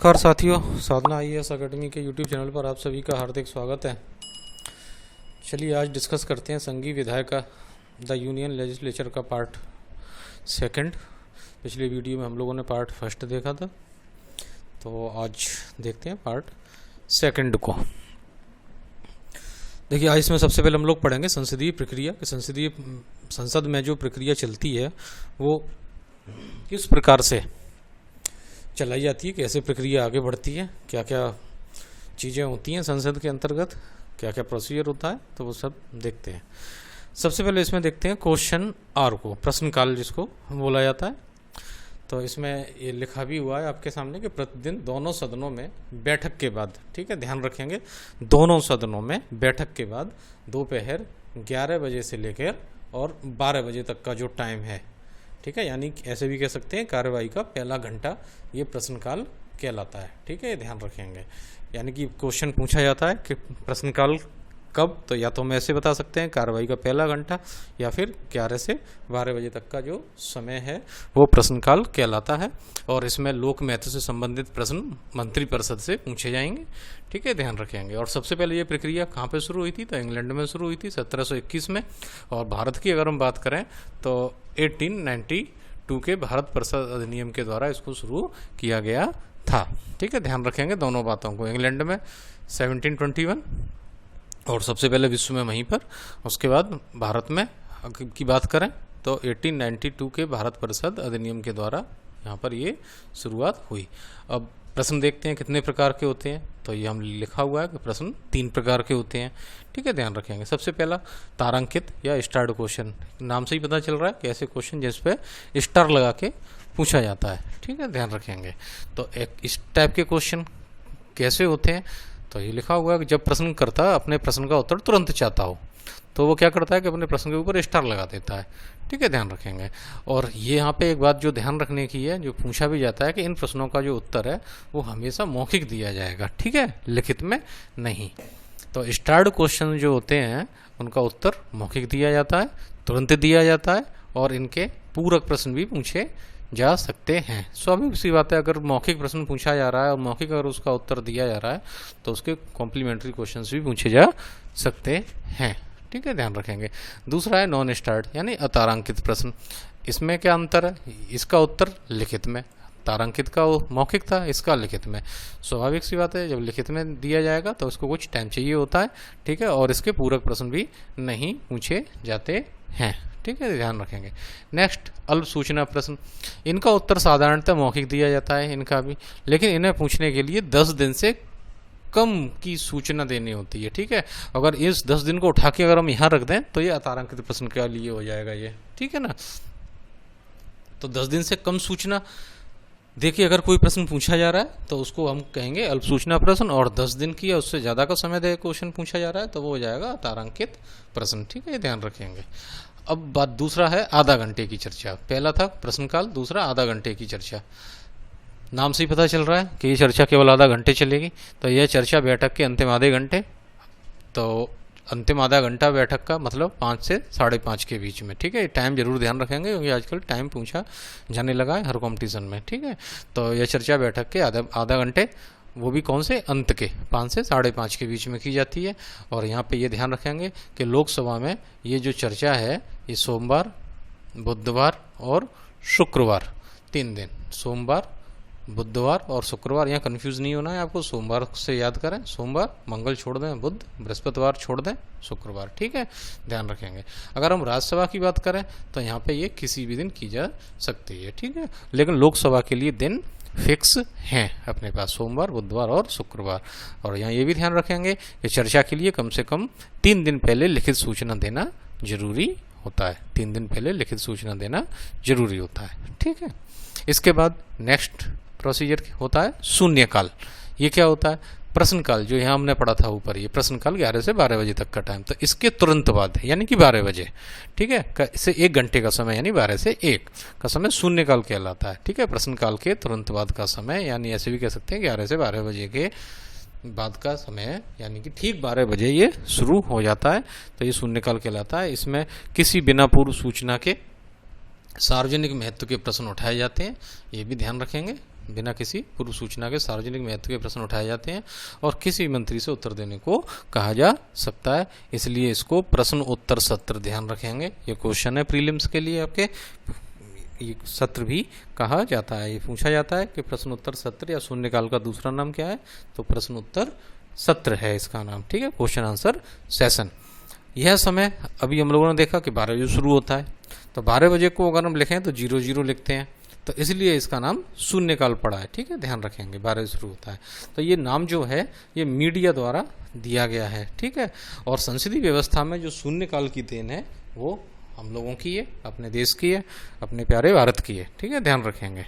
नमस्कार साथियों, साधना IAS academy के यूट्यूब चैनल पर आप सभी का हार्दिक स्वागत है। चलिए आज डिस्कस करते हैं संघीय विधायिका द यूनियन लेजिस्लेचर का पार्ट सेकंड। पिछले वीडियो में हम लोगों ने पार्ट फर्स्ट देखा था, तो आज देखते हैं पार्ट सेकंड को। देखिए, आज इसमें सबसे पहले हम लोग पढ़ेंगे संसदीय प्रक्रिया। संसद में जो प्रक्रिया चलती है वो किस प्रकार से चलाई जाती है, कैसे प्रक्रिया आगे बढ़ती है, क्या क्या चीज़ें होती हैं संसद के अंतर्गत, क्या क्या प्रोसीजर होता है, तो वो सब देखते हैं। सबसे पहले इसमें देखते हैं क्वेश्चन आर को, प्रश्नकाल जिसको बोला जाता है। तो इसमें ये लिखा भी हुआ है आपके सामने कि प्रतिदिन दोनों सदनों में बैठक के बाद, ठीक है, ध्यान रखेंगे, दोनों सदनों में बैठक के बाद दोपहर 11 बजे से लेकर और 12 बजे तक का जो टाइम है, ठीक है, यानी ऐसे भी कह सकते हैं कार्यवाही का पहला घंटा ये प्रश्नकाल कहलाता है। ठीक है, ये ध्यान रखेंगे। यानी कि क्वेश्चन पूछा जाता है कि प्रश्नकाल कब, तो या तो हम ऐसे बता सकते हैं कार्यवाही का पहला घंटा, या फिर 11 से 12 बजे तक का जो समय है वो प्रश्नकाल कहलाता है। और इसमें लोक महत्व से संबंधित प्रश्न मंत्रिपरिषद से पूछे जाएंगे। ठीक है, ध्यान रखेंगे। और सबसे पहले ये प्रक्रिया कहाँ पे शुरू हुई थी, तो इंग्लैंड में शुरू हुई थी 1721 में। और भारत की अगर हम बात करें तो 1892 के भारत परिषद अधिनियम के द्वारा इसको शुरू किया गया था। ठीक है, ध्यान रखेंगे दोनों बातों को। इंग्लैंड में 1721 और सबसे पहले विश्व में वहीं पर, उसके बाद भारत में की बात करें तो 1892 के भारत परिषद अधिनियम के द्वारा यहाँ पर ये शुरुआत हुई। अब प्रश्न देखते हैं कितने प्रकार के होते हैं, तो ये हम लिखा हुआ है कि प्रश्न 3 प्रकार के होते हैं। ठीक है, ध्यान रखेंगे। सबसे पहला तारांकित या स्टार्ड क्वेश्चन, नाम से ही पता चल रहा है कि ऐसे क्वेश्चन जिस पे स्टार लगा के पूछा जाता है। ठीक है, ध्यान रखेंगे। तो एक इस टाइप के क्वेश्चन कैसे होते हैं, तो ये लिखा हुआ है कि जब प्रश्नकर्ता अपने प्रश्न का उत्तर तुरंत चाहता हो तो वो क्या करता है कि अपने प्रश्न के ऊपर स्टार लगा देता है। ठीक है, ध्यान रखेंगे। और ये यहाँ पे एक बात जो ध्यान रखने की है, जो पूछा भी जाता है कि इन प्रश्नों का जो उत्तर है वो हमेशा मौखिक दिया जाएगा, ठीक है, लिखित में नहीं। तो स्टार्ड क्वेश्चन जो होते हैं उनका उत्तर मौखिक दिया जाता है, तुरंत दिया जाता है, और इनके पूरक प्रश्न भी पूछे जा सकते हैं। स्वाभाविक सी बात है, अगर मौखिक प्रश्न पूछा जा रहा है और मौखिक अगर उसका उत्तर दिया जा रहा है तो उसके कॉम्प्लीमेंट्री क्वेश्चंस भी पूछे जा सकते हैं। ठीक है, ध्यान रखेंगे। दूसरा है नॉन स्टार्ड यानी अतारांकित प्रश्न। इसमें क्या अंतर है, इसका उत्तर लिखित में, तारांकित का मौखिक था, इसका लिखित में। स्वाभाविक सी बात है, जब लिखित में दिया जाएगा तो उसको कुछ टाइम चाहिए होता है। ठीक है, और इसके पूरक प्रश्न भी नहीं पूछे जाते हैं। ठीक है, ध्यान रखेंगे। नेक्स्ट, अल्प सूचना प्रश्न। इनका उत्तर साधारणतः मौखिक दिया जाता है, इनका भी, लेकिन इन्हें पूछने के लिए 10 दिन से कम की सूचना देनी होती है। ठीक है, अगर इस 10 दिन को उठा के अगर हम यहाँ रख दें तो ये अतारांकित प्रश्न के लिए हो जाएगा ये। ठीक है ना, तो 10 दिन से कम सूचना देखिए, अगर कोई प्रश्न पूछा जा रहा है तो उसको हम कहेंगे अल्प सूचना प्रश्न, और 10 दिन की या उससे ज़्यादा का समय दे क्वेश्चन पूछा जा रहा है तो वो हो जाएगा तारांकित प्रश्न। ठीक है, ध्यान रखेंगे। अब बात दूसरा है आधा घंटे की चर्चा। पहला था प्रश्नकाल, दूसरा आधा घंटे की चर्चा। नाम से ही पता चल रहा है कि ये चर्चा केवल आधा घंटे चलेगी। तो यह चर्चा बैठक के अंतिम आधे घंटे, तो अंतिम आधा घंटा बैठक का मतलब 5 से 5:30 के बीच में। ठीक है, टाइम जरूर ध्यान रखेंगे क्योंकि आजकल टाइम पूछा जाने लगा है हर कॉम्पिटिशन में। ठीक है, तो यह चर्चा बैठक के आधा घंटे, वो भी कौन से, अंत के 5 से 5:30 के बीच में की जाती है। और यहाँ पे ये ध्यान रखेंगे कि लोकसभा में ये जो चर्चा है ये सोमवार, बुधवार और शुक्रवार, 3 दिन, सोमवार, बुधवार और शुक्रवार। यहाँ कंफ्यूज नहीं होना है आपको, सोमवार से याद करें, सोमवार, मंगल छोड़ दें, बुध, बृहस्पतिवार छोड़ दें, शुक्रवार। ठीक है, ध्यान रखेंगे। अगर हम राज्यसभा की बात करें तो यहाँ पे ये किसी भी दिन की जा सकती है। ठीक है, लेकिन लोकसभा के लिए दिन फिक्स हैं अपने पास, सोमवार, बुधवार और शुक्रवार। और यहाँ ये भी ध्यान रखेंगे कि चर्चा के लिए कम से कम 3 दिन पहले लिखित सूचना देना जरूरी होता है। 3 दिन पहले लिखित सूचना देना जरूरी होता है। ठीक है, इसके बाद नेक्स्ट प्रोसीजर होता है शून्यकाल। ये क्या होता है, प्रश्नकाल जो यहाँ हमने पढ़ा था ऊपर, ये प्रश्नकाल 11 से 12 बजे तक का टाइम, तो इसके तुरंत बाद यानी कि 12 बजे, ठीक है, इससे 1 घंटे का समय यानी 12 से 1 का समय शून्यकाल कहलाता है। ठीक है, प्रश्नकाल के तुरंत बाद का समय, यानी ऐसे भी कह सकते हैं 11 से 12 बजे के बाद का समय, यानी कि ठीक 12 बजे ये शुरू हो जाता है, तो ये शून्यकाल कहलाता है। इसमें किसी बिना पूर्व सूचना के सार्वजनिक महत्व के प्रश्न उठाए जाते हैं, ये भी ध्यान रखेंगे। बिना किसी पूर्व सूचना के सार्वजनिक महत्व के प्रश्न उठाए जाते हैं और किसी मंत्री से उत्तर देने को कहा जा सकता है, इसलिए इसको प्रश्न उत्तर सत्र ध्यान रखेंगे। ये क्वेश्चन है प्रीलिम्स के लिए आपके, ये सत्र भी कहा जाता है। ये पूछा जाता है कि प्रश्न उत्तर सत्र या शून्यकाल का दूसरा नाम क्या है, तो प्रश्न उत्तर सत्र है इसका नाम, ठीक है, क्वेश्चन आंसर सेशन। यह समय अभी हम लोगों ने देखा कि 12 बजे शुरू होता है, तो 12 बजे को अगर हम लिखें तो 00 लिखते हैं, तो इसलिए इसका नाम शून्यकाल पड़ा है, ठीक है, ध्यान रखेंगे 12 शुरू होता है। तो ये नाम जो है ये मीडिया द्वारा दिया गया है, ठीक है। और संसदीय व्यवस्था में जो शून्यकाल की देन है वो हम लोगों की है, अपने देश की है, अपने प्यारे भारत की है, ठीक है, ध्यान रखेंगे।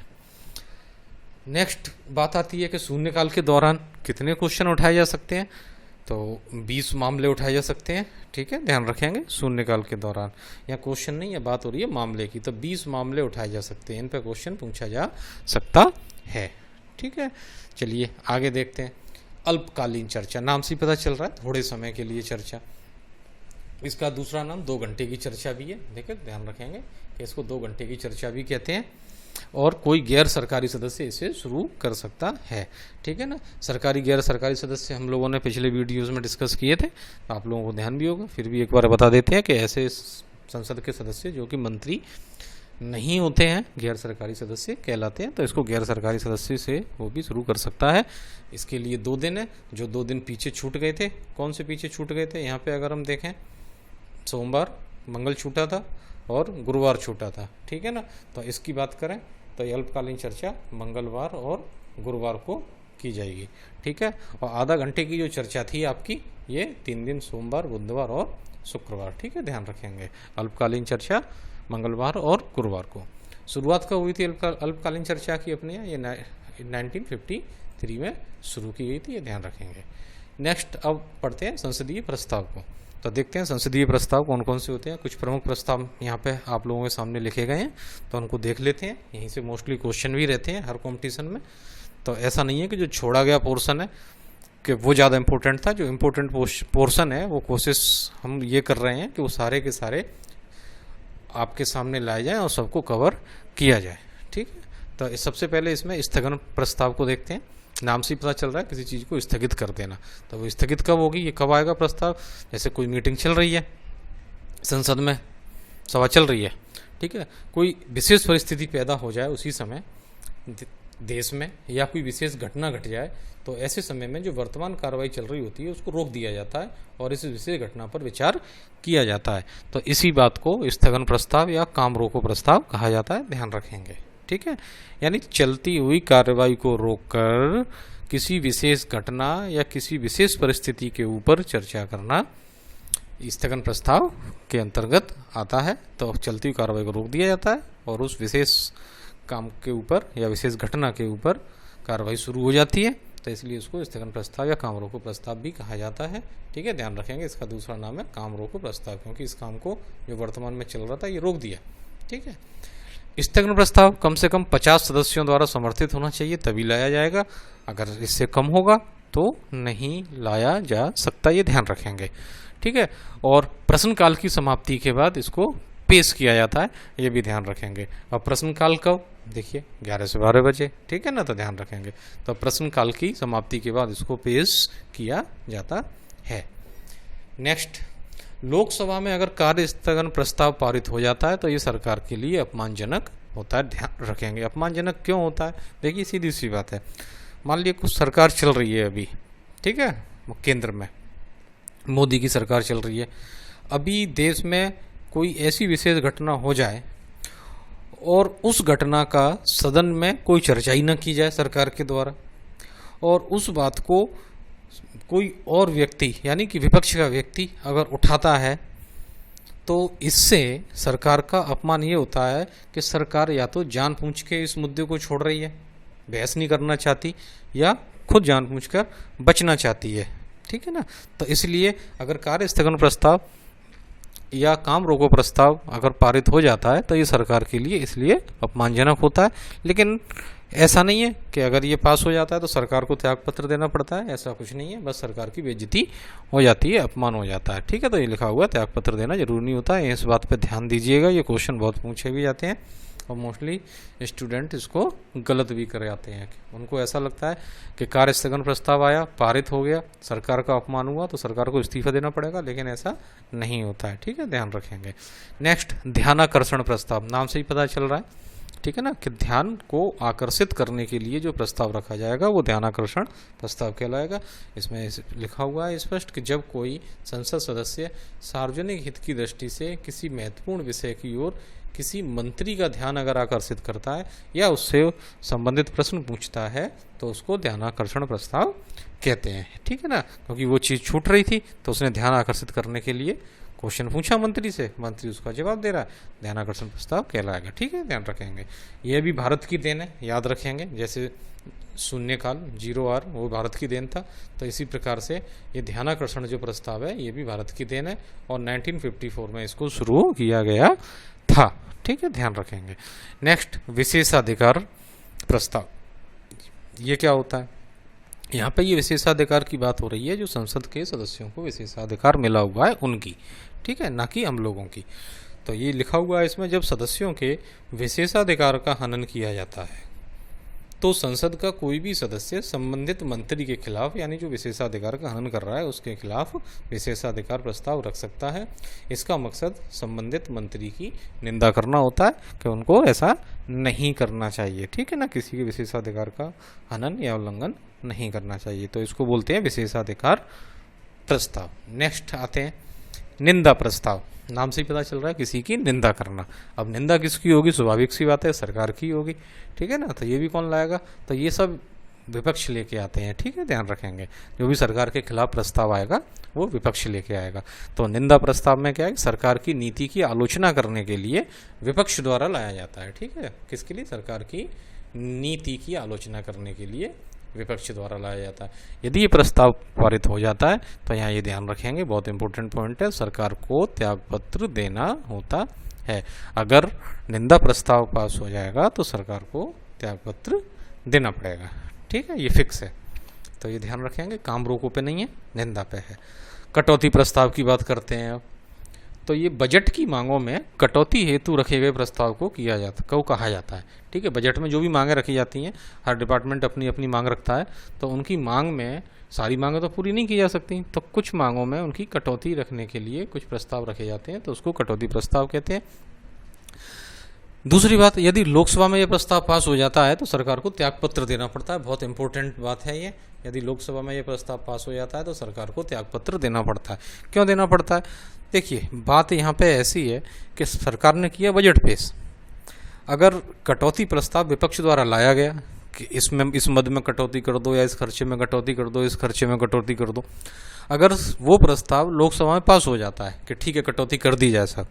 नेक्स्ट बात आती है कि शून्यकाल के दौरान कितने क्वेश्चन उठाए जा सकते हैं, तो 20 मामले उठाए जा सकते हैं, ठीक है, ध्यान रखेंगे। शून्यकाल के दौरान यहाँ क्वेश्चन नहीं है, बात हो रही है मामले की, तो 20 मामले उठाए जा सकते हैं, इन पर क्वेश्चन पूछा जा सकता है, ठीक है। चलिए आगे देखते हैं। अल्पकालीन चर्चा, नाम से पता चल रहा है थोड़े समय के लिए चर्चा। इसका दूसरा नाम 2 घंटे की चर्चा भी है, देखिए ध्यान रखेंगे कि इसको 2 घंटे की चर्चा भी कहते हैं, और कोई गैर सरकारी सदस्य इसे शुरू कर सकता है, ठीक है ना। सरकारी गैर सरकारी सदस्य हम लोगों ने पिछले वीडियोस में डिस्कस किए थे, तो आप लोगों को ध्यान भी होगा, फिर भी एक बार बता देते हैं कि ऐसे संसद के सदस्य जो कि मंत्री नहीं होते हैं, गैर सरकारी सदस्य कहलाते हैं, तो इसको गैर सरकारी सदस्य से वो भी शुरू कर सकता है। इसके लिए 2 दिन है, जो 2 दिन पीछे छूट गए थे। कौन से पीछे छूट गए थे, यहाँ पे अगर हम देखें सोमवार मंगल छूटा था और गुरुवार छूटा था, ठीक है ना। तो इसकी बात करें तो अल्पकालीन चर्चा मंगलवार और गुरुवार को की जाएगी, ठीक है। और आधा घंटे की जो चर्चा थी आपकी, ये 3 दिन सोमवार बुधवार और शुक्रवार, ठीक है, ध्यान रखेंगे। अल्पकालीन चर्चा मंगलवार और गुरुवार को। शुरुआत कब हुई थी अल्पकालीन चर्चा की अपने यहाँ, ये 1953 में शुरू की गई थी, ये ध्यान रखेंगे। नेक्स्ट अब पढ़ते हैं संसदीय प्रस्ताव को। तो देखते हैं संसदीय प्रस्ताव कौन कौन से होते हैं। कुछ प्रमुख प्रस्ताव यहाँ पे आप लोगों के सामने लिखे गए हैं, तो उनको देख लेते हैं। यहीं से मोस्टली क्वेश्चन भी रहते हैं हर कंपटीशन में, तो ऐसा नहीं है कि जो छोड़ा गया पोर्शन है कि वो ज़्यादा इंपॉर्टेंट था। जो इम्पोर्टेंट पोर्शन है वो कोशिश हम ये कर रहे हैं कि वो सारे के सारे आपके सामने लाए जाएँ और सबको कवर किया जाए, ठीक है। तो सबसे पहले इसमें स्थगन प्रस्ताव को देखते हैं। नाम से ही पता चल रहा है किसी चीज़ को स्थगित कर देना, तो वो स्थगित कब होगी, ये कब आएगा प्रस्ताव। जैसे कोई मीटिंग चल रही है, संसद में सभा चल रही है, ठीक है, कोई विशेष परिस्थिति पैदा हो जाए उसी समय देश में, या कोई विशेष घटना घट जाए, तो ऐसे समय में जो वर्तमान कार्रवाई चल रही होती है उसको रोक दिया जाता है और इस विशेष घटना पर विचार किया जाता है। तो इसी बात को स्थगन प्रस्ताव या काम रोको प्रस्ताव कहा जाता है, ध्यान रखेंगे, ठीक है। यानी चलती हुई कार्रवाई को रोककर किसी विशेष घटना या किसी विशेष परिस्थिति के ऊपर चर्चा करना स्थगन प्रस्ताव के अंतर्गत आता है। तो चलती हुई कार्रवाई को रोक दिया जाता है और उस विशेष काम के ऊपर या विशेष घटना के ऊपर कार्रवाई शुरू हो जाती है, तो इसलिए उसको स्थगन प्रस्ताव या काम रोको प्रस्ताव भी कहा जाता है, ठीक है, ध्यान रखेंगे। इसका दूसरा नाम है काम रोको प्रस्ताव, क्योंकि इस काम को जो वर्तमान में चल रहा था ये रोक दिया, ठीक है। स्थगन प्रस्ताव कम से कम 50 सदस्यों द्वारा समर्थित होना चाहिए, तभी लाया जाएगा। अगर इससे कम होगा तो नहीं लाया जा सकता, ये ध्यान रखेंगे, ठीक है। और प्रश्नकाल की समाप्ति के बाद इसको पेश किया जाता है, ये भी ध्यान रखेंगे। और प्रश्नकाल कब, देखिए 11 से 12 बजे, ठीक है ना, तो ध्यान रखेंगे। तो प्रश्नकाल की समाप्ति के बाद इसको पेश किया जाता है। नेक्स्ट, लोकसभा में अगर कार्य स्थगन प्रस्ताव पारित हो जाता है तो ये सरकार के लिए अपमानजनक होता है, ध्यान रखेंगे। अपमानजनक क्यों होता है, देखिए सीधी सी बात है। मान लीजिए कुछ सरकार चल रही है अभी, ठीक है, केंद्र में मोदी की सरकार चल रही है, अभी देश में कोई ऐसी विशेष घटना हो जाए और उस घटना का सदन में कोई चर्चा ही न की जाए सरकार के द्वारा, और उस बात को कोई और व्यक्ति यानी कि विपक्ष का व्यक्ति अगर उठाता है, तो इससे सरकार का अपमान ये होता है कि सरकार या तो जानबूझ के इस मुद्दे को छोड़ रही है, बहस नहीं करना चाहती, या खुद जानबूझकर बचना चाहती है, ठीक है ना। तो इसलिए अगर कार्य स्थगन प्रस्ताव या काम रोको प्रस्ताव अगर पारित हो जाता है तो ये सरकार के लिए इसलिए अपमानजनक होता है। लेकिन ऐसा नहीं है कि अगर ये पास हो जाता है तो सरकार को त्यागपत्र देना पड़ता है, ऐसा कुछ नहीं है, बस सरकार की बेइज्जती हो जाती है, अपमान हो जाता है, ठीक है। तो ये लिखा हुआ त्यागपत्र देना जरूरी नहीं होता है, इस बात पे ध्यान दीजिएगा, ये क्वेश्चन बहुत पूछे भी जाते हैं। और मोस्टली स्टूडेंट इसको गलत भी कर जाते हैं। उनको ऐसा लगता है कि कार्य स्थगन प्रस्ताव आया, पारित हो गया, सरकार का अपमान हुआ तो सरकार को इस्तीफा देना पड़ेगा, लेकिन ऐसा नहीं होता है। ठीक है, ध्यान रखेंगे। नेक्स्ट, ध्यानाकर्षण प्रस्ताव। नाम से ही पता चल रहा है, ठीक है ना, कि ध्यान को आकर्षित करने के लिए जो प्रस्ताव रखा जाएगा वो ध्यानाकर्षण प्रस्ताव कहलाएगा। इसमें लिखा हुआ है स्पष्ट कि जब कोई संसद सदस्य सार्वजनिक हित की दृष्टि से किसी महत्वपूर्ण विषय की ओर किसी मंत्री का ध्यान अगर आकर्षित करता है या उससे संबंधित प्रश्न पूछता है तो उसको ध्यानाकर्षण प्रस्ताव कहते हैं। ठीक है ना, क्योंकि वो चीज़ छूट रही थी तो उसने ध्यान आकर्षित करने के लिए क्वेश्चन पूछा मंत्री से, मंत्री उसका जवाब दे रहा है, ध्यानाकर्षण प्रस्ताव कहलाएगा। ठीक है, ध्यान रखेंगे। यह भी भारत की देन है, याद रखेंगे। जैसे शून्यकाल 0R वो भारत की देन था, तो इसी प्रकार से ये ध्यानाकर्षण जो प्रस्ताव है ये भी भारत की देन है और 1954 में इसको शुरू किया गया था। ठीक है, ध्यान रखेंगे। नेक्स्ट, विशेषाधिकार प्रस्ताव। ये क्या होता है? यहाँ पे ये विशेषाधिकार की बात हो रही है जो संसद के सदस्यों को विशेषाधिकार मिला हुआ है उनकी, ठीक है, ना कि हम लोगों की। तो ये लिखा हुआ है इसमें, जब सदस्यों के विशेषाधिकार का हनन किया जाता है तो संसद का कोई भी सदस्य संबंधित मंत्री के खिलाफ, यानी जो विशेषाधिकार का हनन कर रहा है उसके खिलाफ विशेषाधिकार प्रस्ताव रख सकता है। इसका मकसद संबंधित मंत्री की निंदा करना होता है कि उनको ऐसा नहीं करना चाहिए। ठीक है ना, किसी के विशेषाधिकार का हनन या उल्लंघन नहीं करना चाहिए, तो इसको बोलते हैं विशेषाधिकार प्रस्ताव। नेक्स्ट आते हैं निंदा प्रस्ताव। नाम से ही पता चल रहा है किसी की निंदा करना। अब निंदा किसकी होगी? स्वाभाविक सी बात है, सरकार की होगी। ठीक है ना, तो ये भी कौन लाएगा? तो ये सब विपक्ष लेके आते हैं। ठीक है, ध्यान रखेंगे। जो भी सरकार के खिलाफ प्रस्ताव आएगा वो विपक्ष लेके आएगा। तो निंदा प्रस्ताव में क्या है? सरकार की नीति की आलोचना करने के लिए विपक्ष द्वारा लाया जाता है। ठीक है, किसके लिए? सरकार की नीति की आलोचना करने के लिए विपक्ष द्वारा लाया जाता है। यदि ये प्रस्ताव पारित हो जाता है तो यहाँ ये ध्यान रखेंगे, बहुत इंपॉर्टेंट पॉइंट है, सरकार को त्यागपत्र देना होता है। अगर निंदा प्रस्ताव पास हो जाएगा तो सरकार को त्यागपत्र देना पड़ेगा। ठीक है, ये फिक्स है, तो ये ध्यान रखेंगे। काम रोको पे नहीं है, निंदा पे है। कटौती प्रस्ताव की बात करते हैं अब। तो ये बजट की मांगों में कटौती हेतु रखे गए प्रस्ताव को कहा जाता है। ठीक है, बजट में जो भी मांगें रखी जाती हैं, हर डिपार्टमेंट अपनी अपनी मांग रखता है, तो उनकी मांग में सारी मांगें तो पूरी नहीं की जा सकती, तो कुछ मांगों में उनकी कटौती रखने के लिए कुछ प्रस्ताव रखे जाते हैं, तो उसको कटौती प्रस्ताव कहते हैं। दूसरी बात, यदि लोकसभा में यह प्रस्ताव पास हो जाता है तो सरकार को त्यागपत्र देना पड़ता है। बहुत इंपॉर्टेंट बात है ये। यदि लोकसभा में यह प्रस्ताव पास हो जाता है तो सरकार को त्यागपत्र देना पड़ता है। क्यों देना पड़ता है? देखिए, बात यहाँ पे ऐसी है कि सरकार ने किया बजट पेश, अगर कटौती प्रस्ताव विपक्ष द्वारा लाया गया कि इसमें इस मद में कटौती कर दो, या इस खर्चे में कटौती कर दो, इस खर्चे में कटौती कर दो, अगर वो प्रस्ताव लोकसभा में पास हो जाता है कि ठीक है कटौती कर दी जाए सब,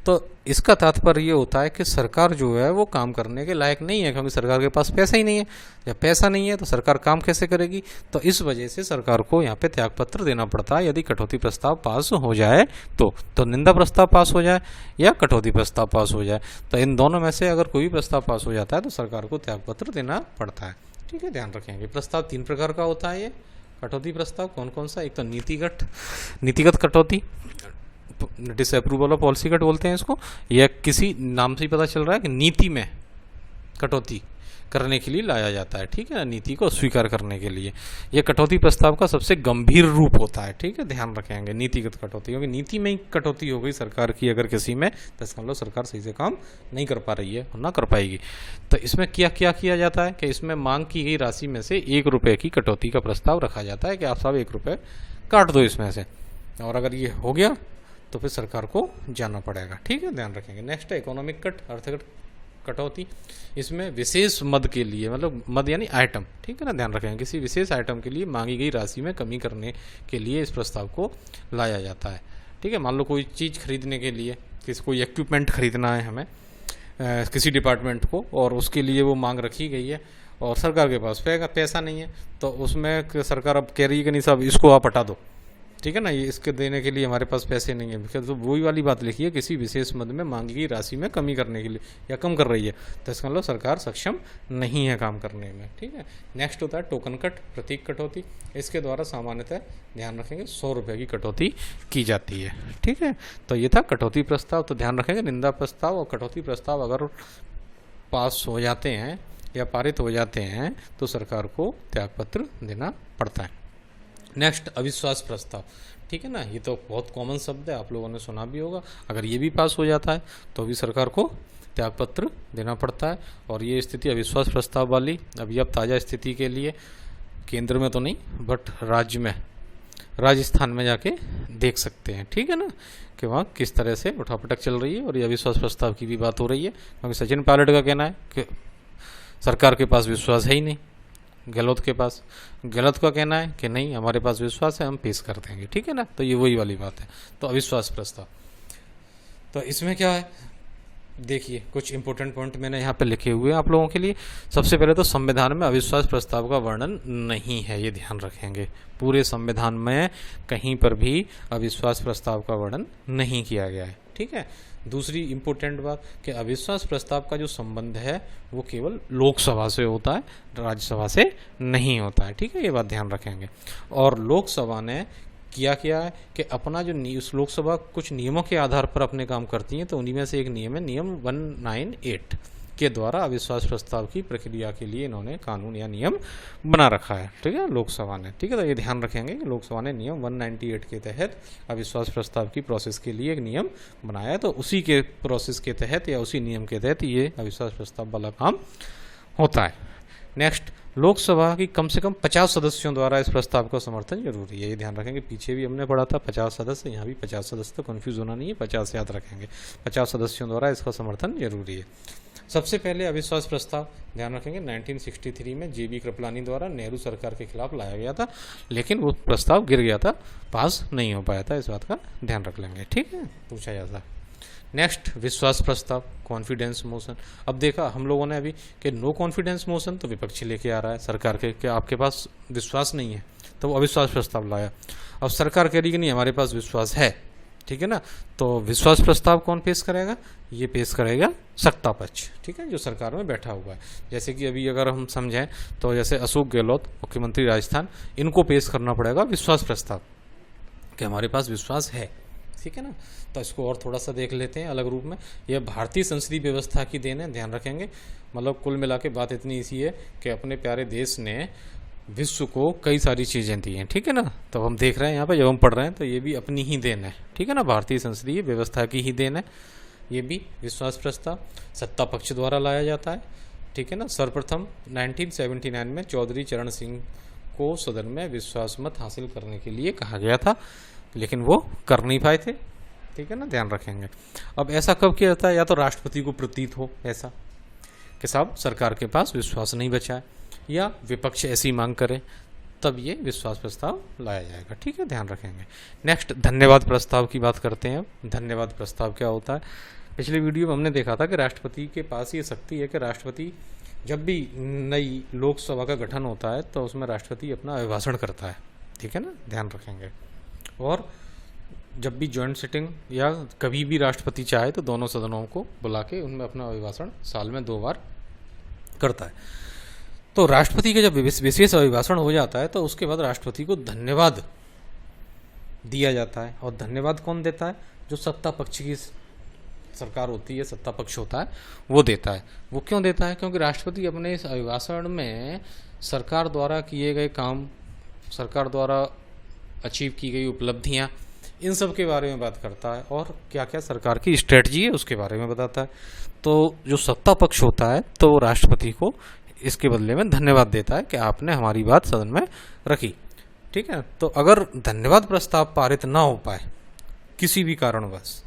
तो इसका तात्पर्य ये होता है कि सरकार जो है वो काम करने के लायक नहीं है, क्योंकि सरकार के पास पैसा ही नहीं है। जब पैसा नहीं है तो सरकार काम कैसे करेगी? तो इस वजह से सरकार को यहाँ पे त्यागपत्र देना पड़ता है यदि कटौती प्रस्ताव पास हो जाए तो निंदा प्रस्ताव पास हो जाए या कटौती प्रस्ताव पास हो जाए, तो इन दोनों में से अगर कोई भी प्रस्ताव पास हो जाता है तो सरकार को त्यागपत्र देना पड़ता है। ठीक है, ध्यान रखेंगे। प्रस्ताव 3 प्रकार का होता है। ये कटौती प्रस्ताव कौन कौन सा? एक तो नीतिगत कटौती, डिसअप्रूवल ऑफ पॉलिसी कट बोलते हैं इसको, या किसी नाम से ही पता चल रहा है कि नीति में कटौती करने के लिए लाया जाता है। ठीक है, नीति को स्वीकार करने के लिए यह कटौती प्रस्ताव का सबसे गंभीर रूप होता है। ठीक है, ध्यान रखेंगे। नीतिगत कटौती, क्योंकि नीति में ही कटौती हो गई सरकार की अगर किसी में, तो इसका मतलब सरकार सही से काम नहीं कर पा रही है और ना कर पाएगी। तो इसमें क्या किया जाता है कि इसमें मांग की गई राशि में से 1 रुपये की कटौती का प्रस्ताव रखा जाता है कि आप सब 1 रुपये काट दो इसमें से, और अगर ये हो गया तो फिर सरकार को जाना पड़ेगा। ठीक है, ध्यान रखेंगे। नेक्स्ट है इकोनॉमिक कट, आर्थिक कटौती। इसमें विशेष मद के लिए, मतलब मद यानी आइटम, ठीक है ना, ध्यान रखेंगे, किसी विशेष आइटम के लिए मांगी गई राशि में कमी करने के लिए इस प्रस्ताव को लाया जाता है। ठीक है, मान लो कोई चीज़ खरीदने के लिए, कोई इक्विपमेंट खरीदना है हमें किसी डिपार्टमेंट को, और उसके लिए वो मांग रखी गई है और सरकार के पास पैसा नहीं है, तो उसमें सरकार अब कह रही है कि नहीं साहब इसको आप हटा दो। ठीक है ना, ये इसके देने के लिए हमारे पास पैसे नहीं है, तो वही वाली बात लिखी है, किसी विशेष मद में मांगी गई राशि में कमी करने के लिए या कम कर रही है, तो इसका मतलब सरकार सक्षम नहीं है काम करने में। ठीक है, नेक्स्ट होता है टोकन कट, प्रतीक कटौती। इसके द्वारा सामान्यतः ध्यान रखेंगे 100 रुपये की कटौती की जाती है। ठीक है, तो ये था कटौती प्रस्ताव। तो ध्यान रखेंगे निंदा प्रस्ताव और कटौती प्रस्ताव अगर पास हो जाते हैं या पारित हो जाते हैं तो सरकार को त्यागपत्र देना पड़ता है। नेक्स्ट, अविश्वास प्रस्ताव। ठीक है ना, ये तो बहुत कॉमन शब्द है, आप लोगों ने सुना भी होगा। अगर ये भी पास हो जाता है तो भी सरकार को त्यागपत्र देना पड़ता है। और ये स्थिति अविश्वास प्रस्ताव वाली अभी अब ताज़ा स्थिति के लिए केंद्र में तो नहीं बट राज्य में, राजस्थान में जाके देख सकते हैं। ठीक है ना, कि वहाँ किस तरह से उठापटक चल रही है और ये अविश्वास प्रस्ताव की भी बात हो रही है। क्योंकि सचिन पायलट का कहना है कि सरकार के पास विश्वास है ही नहीं, गहलोत के पास, गहलोत का कहना है कि नहीं हमारे पास विश्वास है, हम पेश कर देंगे। ठीक है ना, तो ये वही वाली बात है। तो अविश्वास प्रस्ताव, तो इसमें क्या है, देखिए कुछ इंपॉर्टेंट पॉइंट मैंने यहाँ पे लिखे हुए हैं आप लोगों के लिए। सबसे पहले तो संविधान में अविश्वास प्रस्ताव का वर्णन नहीं है, ये ध्यान रखेंगे। पूरे संविधान में कहीं पर भी अविश्वास प्रस्ताव का वर्णन नहीं किया गया है। ठीक है। दूसरी इंपॉर्टेंट बात कि अविश्वास प्रस्ताव का जो संबंध है वो केवल लोकसभा से होता है, राज्यसभा से नहीं होता है। ठीक है, ये बात ध्यान रखेंगे। और लोकसभा ने किया है कि अपना जो उस लोकसभा कुछ नियमों के आधार पर अपने काम करती है, तो उन्हीं में से एक नियम है नियम 198 के द्वारा अविश्वास प्रस्ताव की प्रक्रिया के लिए इन्होंने कानून या नियम बना रखा है। ठीक है, लोकसभा ने। ठीक है, तो ये ध्यान रखेंगे कि लोकसभा ने नियम 198 के तहत अविश्वास प्रस्ताव की प्रोसेस के लिए एक नियम बनाया है। तो उसी के प्रोसेस के तहत या उसी नियम के तहत ये अविश्वास प्रस्ताव वाला काम होता है। नेक्स्ट, लोकसभा की कम से कम 50 सदस्यों द्वारा इस प्रस्ताव का समर्थन जरूरी है। ये ध्यान रखेंगे, पीछे भी हमने पढ़ा था 50 सदस्य, यहाँ भी 50 सदस्य, तो कन्फ्यूज होना नहीं है, 50 याद रखेंगे। 50 सदस्यों द्वारा इसका समर्थन जरूरी है। सबसे पहले अविश्वास प्रस्ताव ध्यान रखेंगे 1963 में JB कृपलानी द्वारा नेहरू सरकार के खिलाफ लाया गया था, लेकिन वो प्रस्ताव गिर गया था, पास नहीं हो पाया था। इस बात का ध्यान रख लेंगे। ठीक है, पूछा जाता है। नेक्स्ट, विश्वास प्रस्ताव, कॉन्फिडेंस मोशन। अब देखा हम लोगों ने अभी कि नो कॉन्फिडेंस मोशन तो विपक्षी लेके आ रहा है सरकार के कि आपके पास विश्वास नहीं है, तो वो अविश्वास प्रस्ताव लाया। अब सरकार कह रही कि नहीं हमारे पास विश्वास है। ठीक है ना, तो विश्वास प्रस्ताव कौन पेश करेगा, ये पेश करेगा सत्ता पक्ष। ठीक है, जो सरकार में बैठा हुआ है। जैसे कि अभी अगर हम समझें तो जैसे अशोक गहलोत मुख्यमंत्री राजस्थान, इनको पेश करना पड़ेगा विश्वास प्रस्ताव कि हमारे पास विश्वास है। ठीक है ना, तो इसको और थोड़ा सा देख लेते हैं अलग रूप में। यह भारतीय संसदीय व्यवस्था की देन है, ध्यान रखेंगे। मतलब कुल मिला के बात इतनी सी है कि अपने प्यारे देश ने विश्व को कई सारी चीज़ें दी हैं। ठीक है ना, तो हम देख रहे हैं यहाँ पे जब हम पढ़ रहे हैं तो ये भी अपनी ही देन है। ठीक है ना, भारतीय संसदीय व्यवस्था की ही देन है। ये भी विश्वास प्रस्ताव सत्ता पक्ष द्वारा लाया जाता है। ठीक है ना, सर्वप्रथम 1979 में चौधरी चरण सिंह को सदन में विश्वास मत हासिल करने के लिए कहा गया था, लेकिन वो कर नहीं पाए थे। ठीक है ना, ध्यान रखेंगे। अब ऐसा कब किया जाता है, या तो राष्ट्रपति को प्रतीत हो ऐसा कि साहब सरकार के पास विश्वास नहीं बचा है, या विपक्ष ऐसी मांग करे, तब ये विश्वास प्रस्ताव लाया जाएगा। ठीक है, ध्यान रखेंगे। नेक्स्ट, धन्यवाद प्रस्ताव की बात करते हैं। धन्यवाद प्रस्ताव क्या होता है, पिछले वीडियो में हमने देखा था कि राष्ट्रपति के पास ये शक्ति है कि राष्ट्रपति जब भी नई लोकसभा का गठन होता है तो उसमें राष्ट्रपति अपना अभिभाषण करता है। ठीक है ना, ध्यान रखेंगे। और जब भी जॉइंट सिटिंग या कभी भी राष्ट्रपति चाहे तो दोनों सदनों को बुला के उनमें अपना अभिभाषण साल में 2 बार करता है। तो राष्ट्रपति का जब विशेष अभिभाषण हो जाता है तो उसके बाद राष्ट्रपति को धन्यवाद दिया जाता है। और धन्यवाद कौन देता है, जो सत्ता पक्ष की सरकार होती है, सत्ता पक्ष होता है, वो देता है। वो क्यों देता है, क्योंकि राष्ट्रपति अपने इस अभिभाषण में सरकार द्वारा किए गए काम, सरकार द्वारा अचीव की गई उपलब्धियां, इन सब के बारे में बात करता है और क्या क्या सरकार की स्ट्रेटजी है उसके बारे में बताता है। तो जो सत्ता पक्ष होता है तो राष्ट्रपति को इसके बदले में धन्यवाद देता है कि आपने हमारी बात सदन में रखी। ठीक है, तो अगर धन्यवाद प्रस्ताव पारित ना हो पाए किसी भी कारणवश,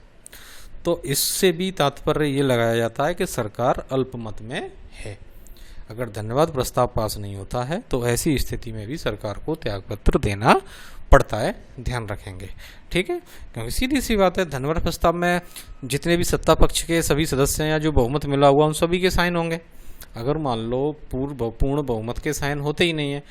तो इससे भी तात्पर्य ये लगाया जाता है कि सरकार अल्पमत में है। अगर धन्यवाद प्रस्ताव पास नहीं होता है तो ऐसी स्थिति में भी सरकार को त्यागपत्र देना पड़ता है, ध्यान रखेंगे। ठीक है, क्योंकि सीधी सी बात है, धन्यवाद प्रस्ताव में जितने भी सत्ता पक्ष के सभी सदस्य हैं या जो बहुमत मिला हुआ उन सभी के साइन होंगे। अगर मान लो पूर्ण बहुमत के साइन होते ही नहीं है,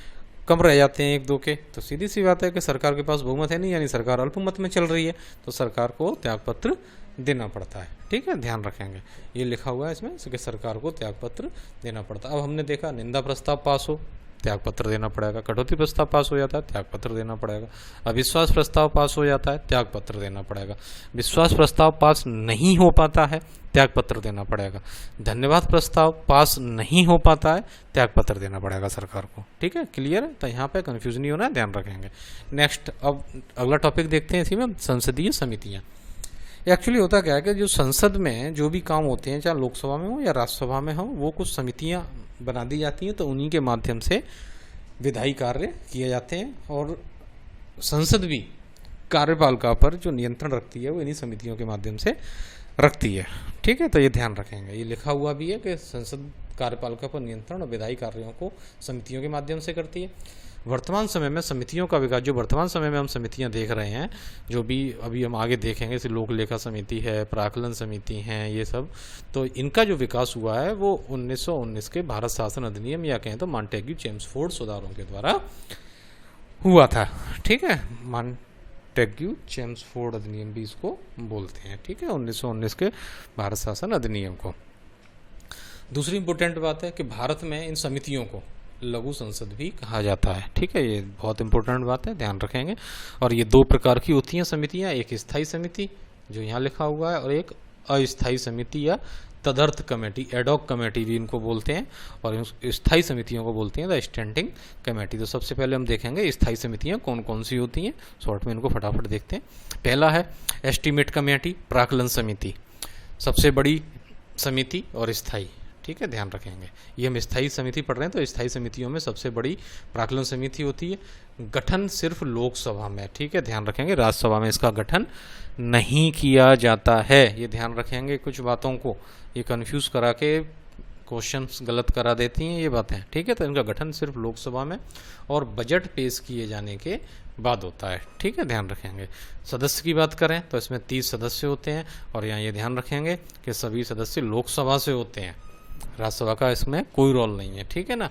कम रह जाते हैं 1-2 के, तो सीधी सी बात है कि सरकार के पास बहुमत है नहीं, यानी सरकार अल्पमत में चल रही है, तो सरकार को त्यागपत्र देना पड़ता है। ठीक है, ध्यान रखेंगे। ये लिखा हुआ है इसमें कि सरकार को त्यागपत्र देना पड़ता है। अब हमने देखा निंदा प्रस्ताव पास हो, त्यागपत्र देना पड़ेगा। कटौती प्रस्ताव पास हो जाता है, त्यागपत्र देना पड़ेगा। अविश्वास प्रस्ताव पास हो जाता है, त्यागपत्र देना पड़ेगा। विश्वास प्रस्ताव पास नहीं हो पाता है, त्यागपत्र देना पड़ेगा। धन्यवाद प्रस्ताव पास नहीं हो पाता है, त्यागपत्र देना पड़ेगा सरकार को। ठीक है, क्लियर है? तो यहाँ पे कंफ्यूजन नहीं होना है, ध्यान रखेंगे। नेक्स्ट, अब अगला टॉपिक देखते हैं इसी में, संसदीय समितियाँ। एक्चुअली होता क्या है कि जो संसद में जो भी काम होते हैं, चाहे लोकसभा में हो या राज्यसभा में हो, वो कुछ समितियाँ बना दी जाती हैं, तो उन्हीं के माध्यम से विधायी कार्य किए जाते हैं। और संसद भी कार्यपालिका पर जो नियंत्रण रखती है वो इन्हीं समितियों के माध्यम से रखती है। ठीक है, तो ये ध्यान रखेंगे। ये लिखा हुआ भी है कि संसद कार्यपालिका पर नियंत्रण और विधायी कार्यों को समितियों के माध्यम से करती है। वर्तमान समय में समितियों का विकास, जो वर्तमान समय में हम समितियां देख रहे हैं, जो भी अभी हम आगे देखेंगे, जैसे लोक लेखा समिति है, प्राकलन समिति हैं, ये सब, तो इनका जो विकास हुआ है वो 1919 के भारत शासन अधिनियम या कहें तो मॉन्टेग्यू चेम्सफोर्ड सुधारों के द्वारा हुआ था। ठीक है, मॉन्टेग्यू चेम्सफोर्ड अधिनियम भी इसको बोलते हैं। ठीक है, 1919 के भारत शासन अधिनियम को। दूसरी इंपॉर्टेंट बात है कि भारत में इन समितियों को लघु संसद भी कहा जाता है। ठीक है, ये बहुत इंपॉर्टेंट बात है, ध्यान रखेंगे। और ये दो प्रकार की होती हैं समितियां, एक स्थायी समिति जो यहाँ लिखा हुआ है, और एक अस्थायी समिति या तदर्थ कमेटी, एडॉक कमेटी भी इनको बोलते हैं, और स्थायी समितियों को बोलते हैं द स्टैंडिंग कमेटी। तो सबसे पहले हम देखेंगे स्थायी समितियां कौन कौन सी होती हैं, शॉर्ट में इनको फटाफट देखते हैं। पहला है एस्टीमेट कमेटी, प्राकलन समिति, सबसे बड़ी समिति और स्थायी। ठीक है, ध्यान रखेंगे। ये हम स्थायी समिति पढ़ रहे हैं, तो स्थायी समितियों में सबसे बड़ी प्राकलन समिति होती है। गठन सिर्फ लोकसभा में, ठीक है, ध्यान रखेंगे, राज्यसभा में इसका गठन नहीं किया जाता है। ये ध्यान रखेंगे, कुछ बातों को ये कंफ्यूज करा के क्वेश्चंस गलत करा देती हैं ये बातें। ठीक है, तो इनका गठन सिर्फ लोकसभा में और बजट पेश किए जाने के बाद होता है। ठीक है, ध्यान रखेंगे। सदस्य की बात करें तो इसमें 30 सदस्य होते हैं, और यहाँ ये ध्यान रखेंगे कि सभी सदस्य लोकसभा से होते हैं, राज्यसभा का इसमें कोई रोल नहीं है। ठीक है ना,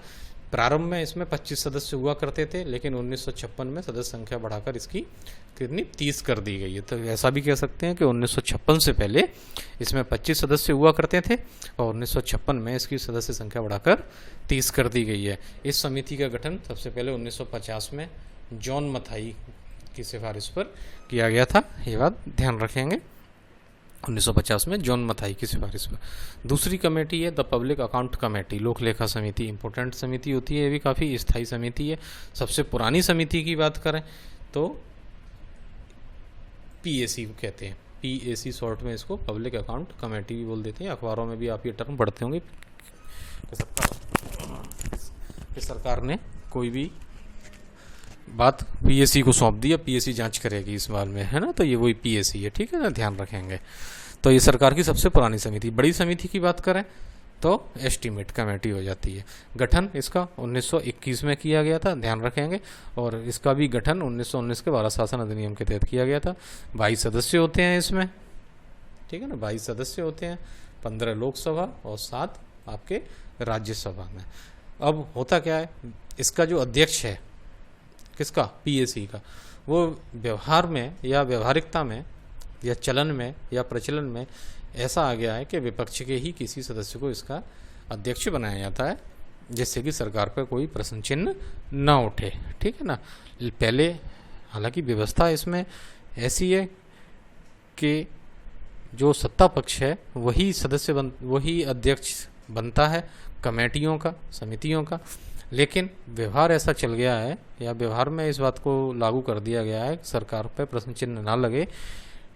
प्रारंभ में इसमें 25 सदस्य हुआ करते थे, लेकिन 1956 में सदस्य संख्या बढ़ाकर इसकी कितनी 30 कर दी गई है। तो ऐसा भी कह सकते हैं कि 1956 से पहले इसमें 25 सदस्य हुआ करते थे, और 1956 में इसकी सदस्य संख्या बढ़ाकर 30 कर दी गई है। इस समिति का गठन सबसे पहले 1950 में जॉन मथाई की सिफारिश पर किया गया था, ये बात ध्यान रखेंगे। 1950 में जॉन मथाई की सिफारिश पर। दूसरी कमेटी है द पब्लिक अकाउंट कमेटी, लोक लेखा समिति, इंपॉर्टेंट समिति होती है, ये भी काफ़ी स्थायी समिति है। सबसे पुरानी समिति की बात करें तो पीएसी को कहते हैं, पीएसी शॉर्ट में इसको पब्लिक अकाउंट कमेटी भी बोल देते हैं। अखबारों में भी आप ये टर्म पढ़ते होंगे कि सरकार ने कोई भी बात पीएसी को सौंप दी, पीएसी जांच करेगी इस बारे में, है ना, तो ये वही पीएसी है। ठीक है ना, ध्यान रखेंगे। तो ये सरकार की सबसे पुरानी समिति। बड़ी समिति की बात करें तो एस्टीमेट कमेटी हो जाती है। गठन इसका 1921 में किया गया था, ध्यान रखेंगे, और इसका भी गठन 1919 के भारत शासन अधिनियम के तहत किया गया था। 22 सदस्य होते हैं इसमें, ठीक है ना, 22 सदस्य होते हैं, 15 लोकसभा और 7 आपके राज्यसभा में। अब होता क्या है, इसका जो अध्यक्ष है किसका, पीएसी का, वो व्यवहार में या व्यवहारिकता में या चलन में या प्रचलन में ऐसा आ गया है कि विपक्ष के ही किसी सदस्य को इसका अध्यक्ष बनाया जाता है, जिससे कि सरकार पर कोई प्रश्न चिन्ह ना उठे। ठीक है ना, पहले हालांकि व्यवस्था इसमें ऐसी है कि जो सत्ता पक्ष है वही अध्यक्ष बनता है कमेटियों का, समितियों का, लेकिन व्यवहार ऐसा चल गया है या व्यवहार में इस बात को लागू कर दिया गया है, सरकार पर प्रश्न चिन्ह ना लगे,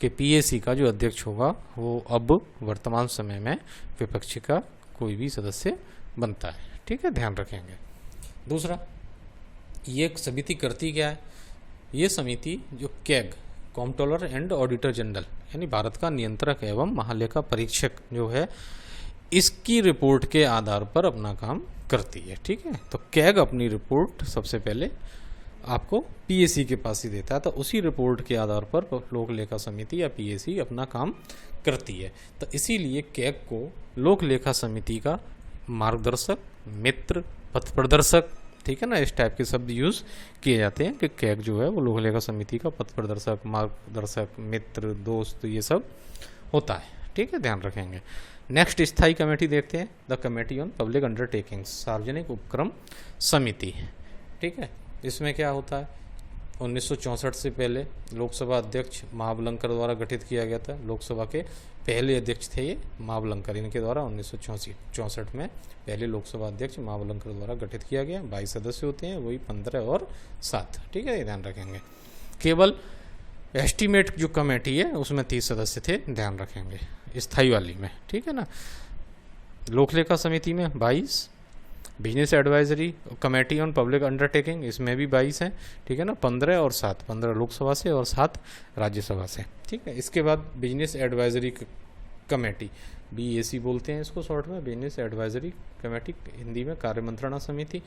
कि पीएसी का जो अध्यक्ष होगा वो अब वर्तमान समय में विपक्ष का कोई भी सदस्य बनता है। ठीक है, ध्यान रखेंगे। दूसरा, ये समिति करती क्या है, ये समिति जो CAG, comptroller and auditor general, यानी भारत का नियंत्रक एवं महालेखा परीक्षक जो है, इसकी रिपोर्ट के आधार पर अपना काम करती है। ठीक है, तो कैग अपनी रिपोर्ट सबसे पहले आपको पीएसी के पास ही देता है, तो उसी रिपोर्ट के आधार पर लोक लेखा समिति या पीएसी अपना काम करती है। तो इसीलिए कैग को लोक लेखा समिति का मार्गदर्शक, मित्र, पथ प्रदर्शक, ठीक है ना, इस टाइप के शब्द यूज किए जाते हैं कि कैग जो है वो लोक लेखा समिति का पथ प्रदर्शक, मार्गदर्शक, मित्र, दोस्त, ये सब होता है। ठीक है, ध्यान रखेंगे। नेक्स्ट स्थायी कमेटी देखते हैं, the committee on public undertakings, सार्वजनिक उपक्रम समिति। ठीक है, इसमें क्या होता है, 1964 से पहले लोकसभा अध्यक्ष महाबलंकर द्वारा गठित किया गया था। लोकसभा के पहले अध्यक्ष थे ये महाबलंकर, इनके द्वारा 1964 में पहले लोकसभा अध्यक्ष महाबलंकर द्वारा गठित किया गया। 22 सदस्य होते हैं, वही 15 और 7। ठीक है, ये ध्यान रखेंगे। केवल एस्टीमेट जो कमेटी है उसमें 30 सदस्य थे, ध्यान रखेंगे स्थायी वाली में। ठीक है ना, लोकलेखा समिति में 22, business advisory committee on public undertaking इसमें भी 22 हैं। ठीक है ना, 15 और 7, 15 लोकसभा से और 7 राज्यसभा से। ठीक है, इसके बाद बिजनेस एडवाइजरी कमेटी, BAC बोलते हैं इसको शॉर्ट में, बिजनेस एडवाइजरी कमेटी, हिंदी में कार्य मंत्रणा समिति।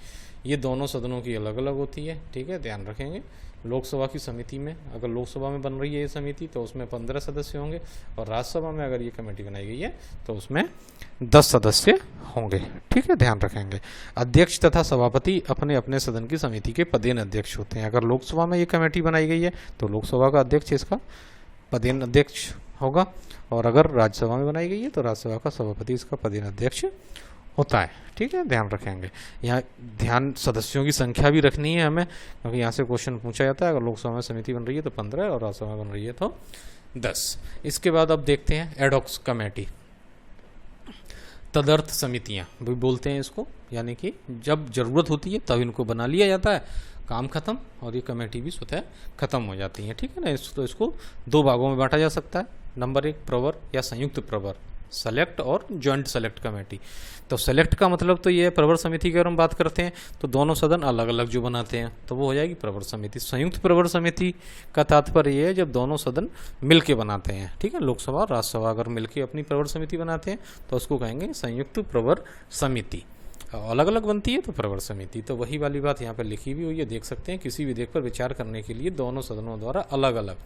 ये दोनों सदनों की अलग अलग होती है। ठीक है, ध्यान रखेंगे। लोकसभा की समिति में, अगर लोकसभा में बन रही है ये समिति तो उसमें 15 सदस्य होंगे, और राज्यसभा में अगर ये कमेटी बनाई गई है तो उसमें 10 सदस्य होंगे। ठीक है, ध्यान रखेंगे। अध्यक्ष तथा सभापति अपने अपने सदन की समिति के पदेन अध्यक्ष होते हैं। अगर लोकसभा में ये कमेटी बनाई गई है तो लोकसभा का अध्यक्ष इसका पदेन अध्यक्ष होगा, और अगर राज्यसभा में बनाई गई है तो राज्यसभा का सभापति इसका पदेन अध्यक्ष होता है। ठीक है, ध्यान रखेंगे। यहाँ ध्यान सदस्यों की संख्या भी रखनी है हमें, क्योंकि यहाँ से क्वेश्चन पूछा जाता है। अगर लोकसभा में समिति बन रही है तो 15 और राज्यसभा में बन रही है तो 10। इसके बाद अब देखते हैं एडॉक्स कमेटी, तदर्थ समितियाँ भी बोलते हैं इसको, यानी कि जब जरूरत होती है तब इनको बना लिया जाता है, काम खत्म और ये कमेटी भी स्वतः खत्म हो जाती है। ठीक है ना, तो इसको 2 भागों में बांटा जा सकता है। नंबर 1 प्रवर या संयुक्त प्रवर, सेलेक्ट और जॉइंट सेलेक्ट कमेटी। तो सेलेक्ट का मतलब तो ये है, प्रवर समिति की अगर हम बात करते हैं तो दोनों सदन अलग अलग जो बनाते हैं तो वो हो जाएगी प्रवर समिति। संयुक्त प्रवर समिति का तात्पर्य ये है जब दोनों सदन मिलके बनाते हैं। ठीक है, लोकसभा और राज्यसभा अगर मिलके अपनी प्रवर समिति बनाते हैं तो उसको कहेंगे संयुक्त प्रवर समिति। अलग अलग बनती है तो प्रवर समिति। तो वही वाली बात यहाँ पर लिखी भी हुई है, देख सकते हैं। किसी विधेयक पर विचार करने के लिए दोनों सदनों द्वारा अलग अलग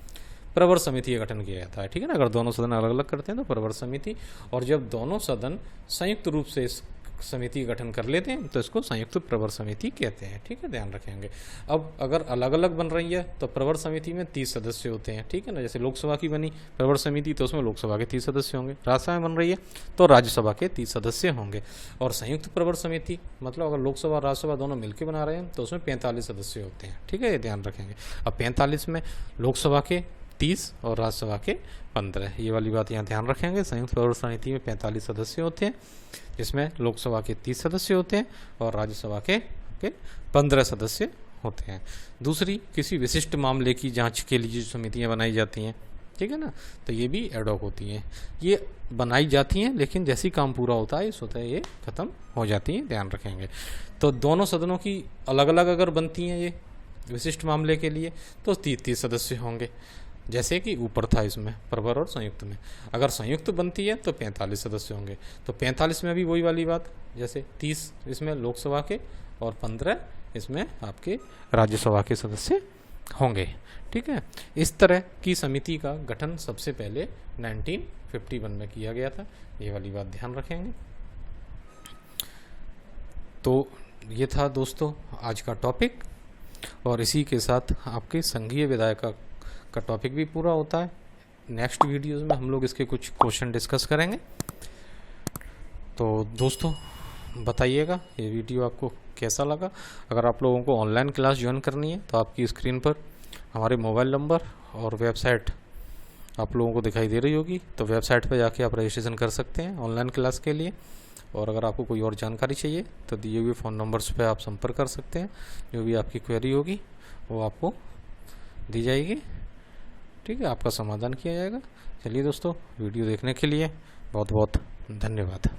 प्रवर समिति का गठन किया जाता है। ठीक है ना, अगर दोनों सदन अलग अलग करते हैं तो प्रवर समिति, और जब दोनों सदन संयुक्त रूप से इस समिति गठन कर लेते हैं तो इसको संयुक्त प्रवर समिति कहते हैं। ठीक है, ध्यान रखेंगे। अब अगर अलग अलग बन रही है तो प्रवर समिति में 30 सदस्य होते हैं। ठीक है ना, जैसे लोकसभा की बनी प्रवर समिति तो उसमें लोकसभा के 30 सदस्य होंगे, राज्यसभा में बन रही है तो राज्यसभा के 30 सदस्य होंगे। और संयुक्त प्रवर समिति मतलब अगर लोकसभा और राज्यसभा दोनों मिलकर बना रहे हैं तो उसमें 45 सदस्य होते हैं। ठीक है, ये ध्यान रखेंगे। अब 45 में लोकसभा के 30 और राज्यसभा के 15, ये वाली बात यहाँ ध्यान रखेंगे। संयुक्त प्रवर समिति में 45 सदस्य होते हैं, जिसमें लोकसभा के 30 सदस्य होते हैं और राज्यसभा के 15 सदस्य होते हैं। दूसरी, किसी विशिष्ट मामले की जांच के लिए जो समितियाँ बनाई जाती हैं, ठीक है ना, तो ये भी एडॉक होती हैं। ये बनाई जाती हैं लेकिन जैसे ही काम पूरा होता है स्वतः ये खत्म हो जाती हैं, ध्यान रखेंगे। तो दोनों सदनों की अलग अलग अगर बनती हैं ये विशिष्ट मामले के लिए तो 30 सदस्य होंगे, जैसे कि ऊपर था इसमें प्रवर और संयुक्त में। अगर संयुक्त बनती है तो 45 सदस्य होंगे। तो 45 में भी वही वाली बात, जैसे 30 इसमें लोकसभा के और 15 इसमें आपके राज्यसभा के सदस्य होंगे। ठीक है, इस तरह की समिति का गठन सबसे पहले 1951 में किया गया था, ये वाली बात ध्यान रखेंगे। तो ये था दोस्तों आज का टॉपिक, और इसी के साथ आपके संघीय विधायिका का टॉपिक भी पूरा होता है। नेक्स्ट वीडियोस में हम लोग इसके कुछ क्वेश्चन डिस्कस करेंगे। तो दोस्तों बताइएगा ये वीडियो आपको कैसा लगा। अगर आप लोगों को ऑनलाइन क्लास ज्वाइन करनी है तो आपकी स्क्रीन पर हमारे मोबाइल नंबर और वेबसाइट आप लोगों को दिखाई दे रही होगी, तो वेबसाइट पर जाके आप रजिस्ट्रेशन कर सकते हैं ऑनलाइन क्लास के लिए। और अगर आपको कोई और जानकारी चाहिए तो दिए हुए फ़ोन नंबर्स पर आप संपर्क कर सकते हैं। जो भी आपकी क्वेरी होगी वो आपको दी जाएगी। ठीक है, आपका समाधान किया जाएगा। चलिए दोस्तों, वीडियो देखने के लिए बहुत बहुत धन्यवाद।